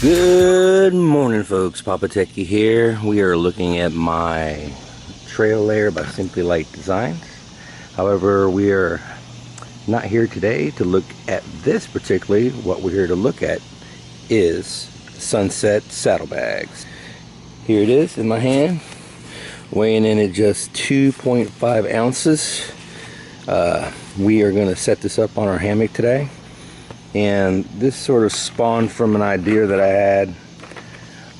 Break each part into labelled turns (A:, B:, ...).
A: Good morning, folks. Papa Techie here. We are looking at my trail layer by Simply Light Designs. However, we are not here today to look at this particularly. What we're here to look at is Sunset saddlebags. Here it is in my hand, weighing in at just 2.5 ounces. We are going to set this up on our hammock today. And this sort of spawned from an idea that I had,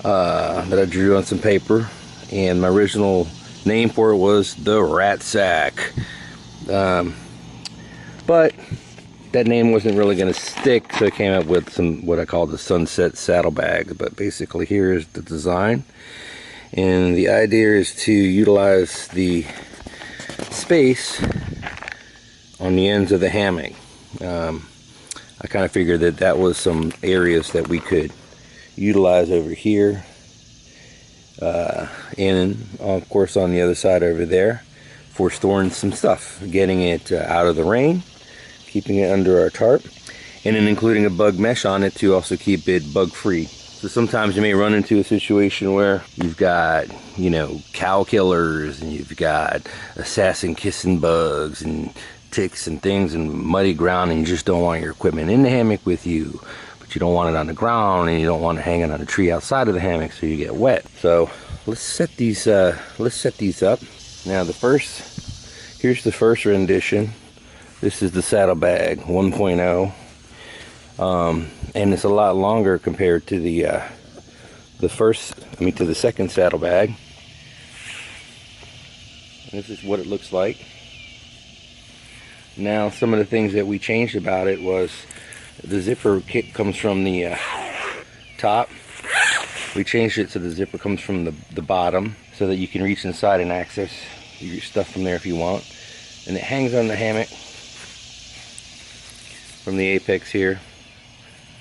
A: that I drew on some paper, and my original name for it was the Rat Sack. But that name wasn't really going to stick, so I came up with some what I call the Sunset saddlebags. But basically, here is the design, and the idea is to utilize the space on the ends of the hammock. I kind of figured that that was some areas that we could utilize over here, and of course on the other side over there for storing some stuff, getting it out of the rain, keeping it under our tarp, and then including a bug mesh on it to also keep it bug free. So sometimes you may run into a situation where you've got, you know, cow killers, and you've got assassin kissing bugs and ticks and things and muddy ground, and you just don't want your equipment in the hammock with you, but you don't want it on the ground, and you don't want it hanging on a tree outside of the hammock so you get wet. So let's set these up. Now here's the first rendition. This is the saddlebag 1.0, and it's a lot longer compared to the second saddlebag. This is what it looks like. Now, some of the things that we changed about it was the zipper kit comes from the top. We changed it so the zipper comes from the bottom, so that you can reach inside and access your stuff from there if you want. And it hangs on the hammock from the apex here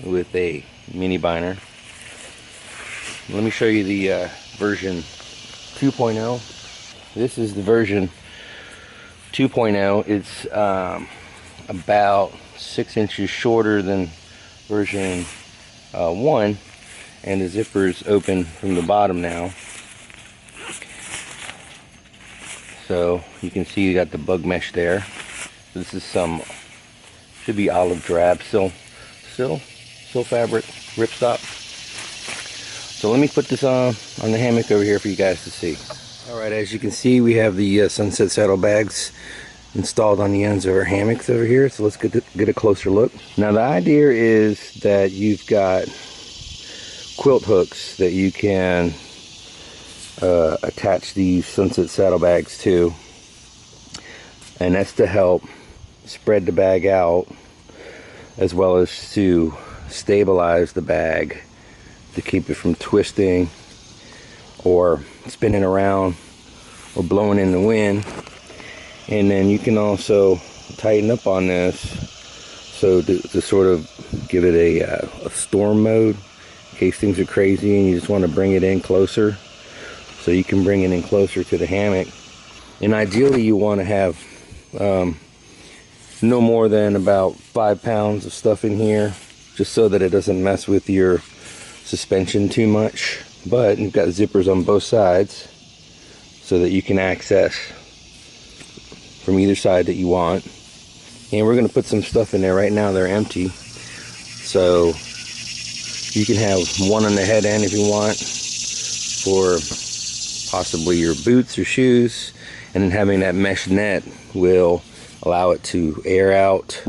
A: with a mini binder. Let me show you the version 2.0. This is the version 2.0. It's about 6 inches shorter than version 1, and the zipper is open from the bottom now, so you can see you got the bug mesh there. This is should be olive drab silk fabric ripstop. So let me put this on the hammock over here for you guys to see. Alright, as you can see, we have the Sunset saddlebags installed on the ends of our hammocks over here. So let's get a closer look. Now the idea is that you've got quilt hooks that you can attach these Sunset saddlebags to. And that's to help spread the bag out, as well as to stabilize the bag, to keep it from twisting or spinning around or blowing in the wind. And then you can also tighten up on this so to sort of give it a storm mode in case things are crazy and you just want to bring it in closer. So you can bring it in closer to the hammock. And ideally you want to have no more than about 5 pounds of stuff in here, just so that it doesn't mess with your suspension too much. But you've got zippers on both sides so that you can access from either side that you want. And we're going to put some stuff in there. Right now they're empty, so you can have one on the head end if you want for possibly your boots or shoes, and then having that mesh net will allow it to air out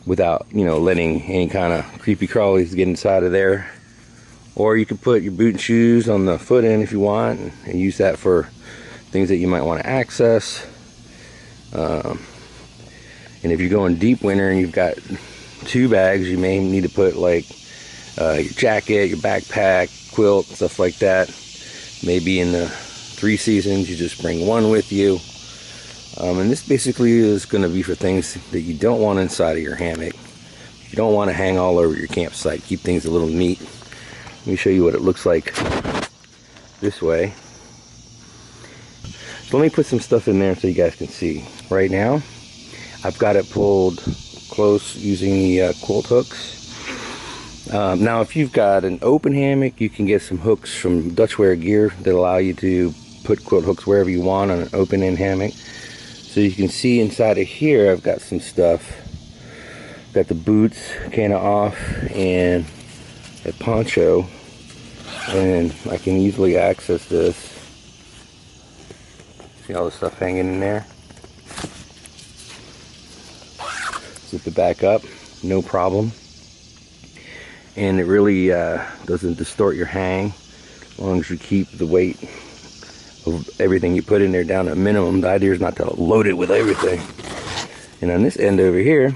A: without, you know, letting any kind of creepy crawlies get inside of there. Or you can put your boot and shoes on the foot end if you want, and use that for things that you might want to access. And if you're going deep winter and you've got 2 bags, you may need to put like your jacket, your backpack, quilt, stuff like that. Maybe in the 3 seasons you just bring one with you. And this basically is going to be for things that you don't want inside of your hammock. You don't want to hang all over your campsite. Keep things a little neat. Let me show you what it looks like this way. So let me put some stuff in there so you guys can see. Right now, I've got it pulled close using the quilt hooks. Now if you've got an open hammock, you can get some hooks from Dutchware Gear that allow you to put quilt hooks wherever you want on an open end hammock. So you can see inside of here I've got some stuff. Got the boots kind of off and a poncho, and I can easily access this. See all the stuff hanging in there? Zip it back up, no problem. And it really doesn't distort your hang as long as you keep the weight of everything you put in there down to a minimum. The idea is not to load it with everything. And on this end over here,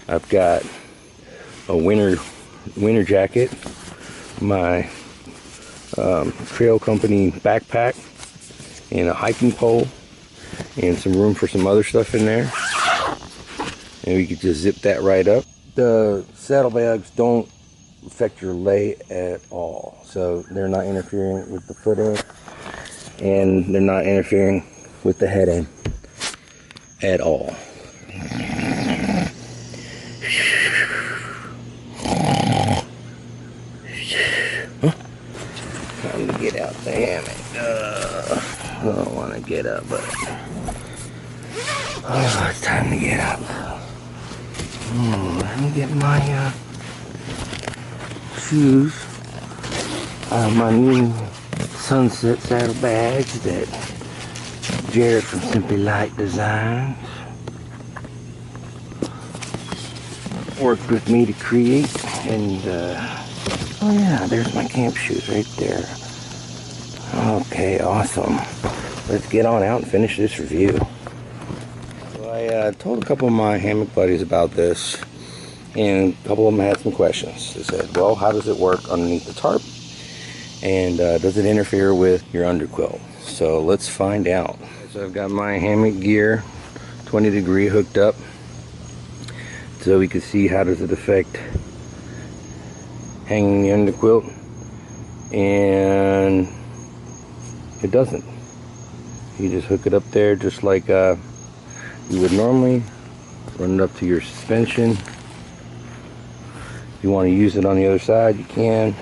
A: I've got a winter jacket, my trail company backpack, and a hiking pole, and some room for some other stuff in there. And we could just zip that right up. The saddlebags don't affect your lay at all, so they're not interfering with the foot end, and they're not interfering with the head end at all. Time to get out the hammock. I don't want to get up, but it's time to get up. Let me get my shoes. My new sunset saddlebags that Jared from Simply Light Designs worked with me to create. And oh yeah, there's my camp shoes right there. Okay, awesome. Let's get on out and finish this review. So I told a couple of my hammock buddies about this, and a couple of them had some questions. They said, well, how does it work underneath the tarp? And does it interfere with your underquilt? So let's find out. So I've got my hammock gear 20 degree hooked up, so we can see how does it affect hanging the underquilt, and it doesn't. You just hook it up there just like you would normally. Run it up to your suspension. If you want to use it on the other side, you can.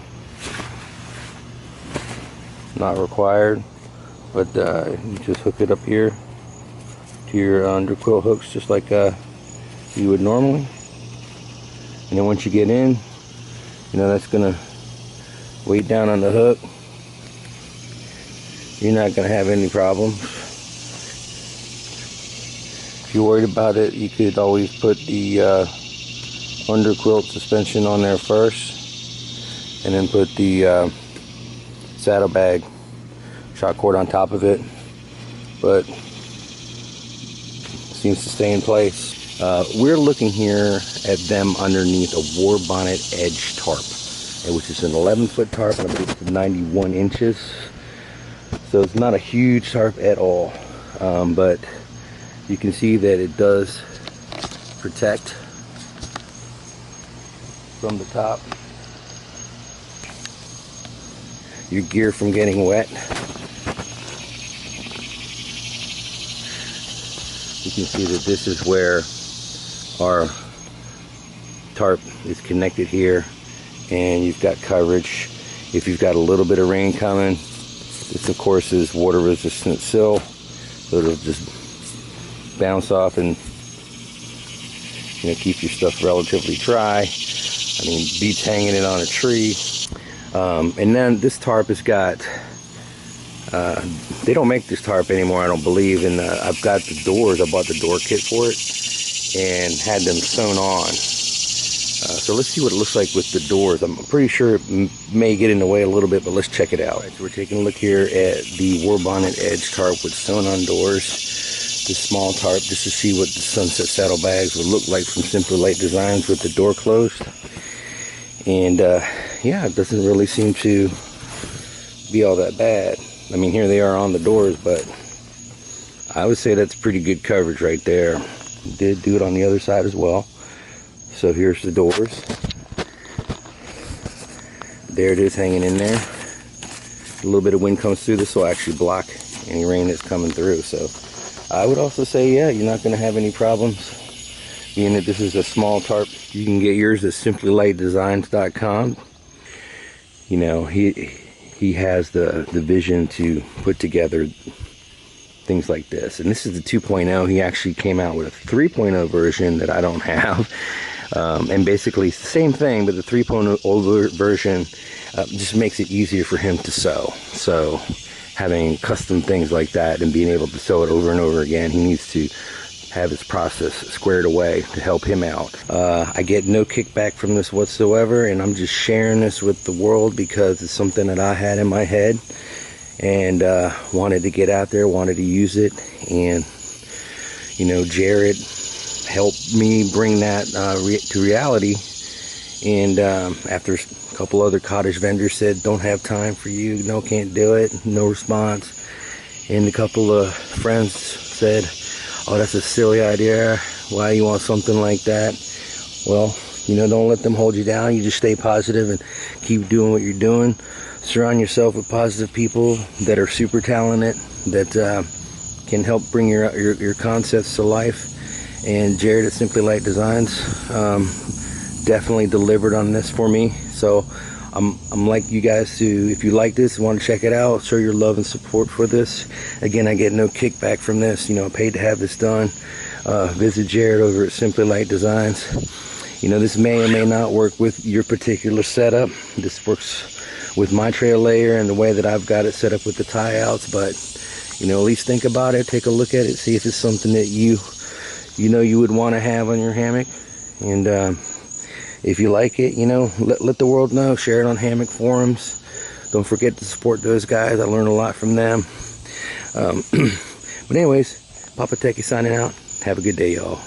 A: Not required, but you just hook it up here to your underquilt hooks just like you would normally. And then once you get in, you know, that's gonna weight down on the hook. You're not gonna have any problems. If you're worried about it, you could always put the underquilt suspension on there first, and then put the saddlebag shock cord on top of it, but it seems to stay in place. We're looking here at them underneath a war bonnet edge tarp, which is an 11-foot tarp, and I believe it's 91 inches. So it's not a huge tarp at all, but you can see that it does protect from the top your gear from getting wet. You can see that this is where our tarp is connected here, and you've got coverage. If you've got a little bit of rain coming, this of course is water resistant sill, so it'll just bounce off and, you know, keep your stuff relatively dry. I mean, beats hanging it on a tree. And then this tarp has got, they don't make this tarp anymore, I don't believe, and I've got the doors. I bought the door kit for it and had them sewn on. So let's see what it looks like with the doors. I'm pretty sure it may get in the way a little bit, but let's check it out. Right, so we're taking a look here at the war bonnet edge tarp with sewn on doors. This small tarp, just to see what the sunset saddlebags would look like from Simply Light Designs with the door closed. And yeah, it doesn't really seem to be all that bad. I mean, here they are on the doors, but I would say that's pretty good coverage right there. Did do it on the other side as well. So here's the doors. There it is hanging in there. A little bit of wind comes through. This will actually block any rain that's coming through. So I would also say, yeah, you're not going to have any problems, being that this is a small tarp You can get yours at simplylightdesigns.com. You know, he has the vision to put together things like this. And this is the 2.0. He actually came out with a 3.0 version that I don't have. And basically it's the same thing, but the 3.0 version just makes it easier for him to sew. So having custom things like that and being able to sew it over and over again, he needs to have his process squared away to help him out. I get no kickback from this whatsoever, and I'm just sharing this with the world because it's something that I had in my head and wanted to get out there, wanted to use it. And you know, Jared helped me bring that to reality. And after a couple other cottage vendors said don't have time for you, no, can't do it, no response, and a couple of friends said, oh, that's a silly idea, why you want something like that? Well, you know, don't let them hold you down. You just stay positive and keep doing what you're doing. Surround yourself with positive people that are super talented, that can help bring your concepts to life. And Jared at Simply Light Designs definitely delivered on this for me. So I'm like you guys to, if you like this, want to check it out, show your love and support for this. Again, I get no kickback from this. You know, I paid to have this done. Visit Jared over at Simply Light Designs. You know, this may or may not work with your particular setup. This works with my trail layer and the way that I've got it set up with the tie outs, but you know, at least think about it, take a look at it, see if it's something that you know you would want to have on your hammock. And if you like it, you know, let the world know. Share it on hammock forums. Don't forget to support those guys. I learned a lot from them. But anyways, Papa Techie signing out. Have a good day, y'all.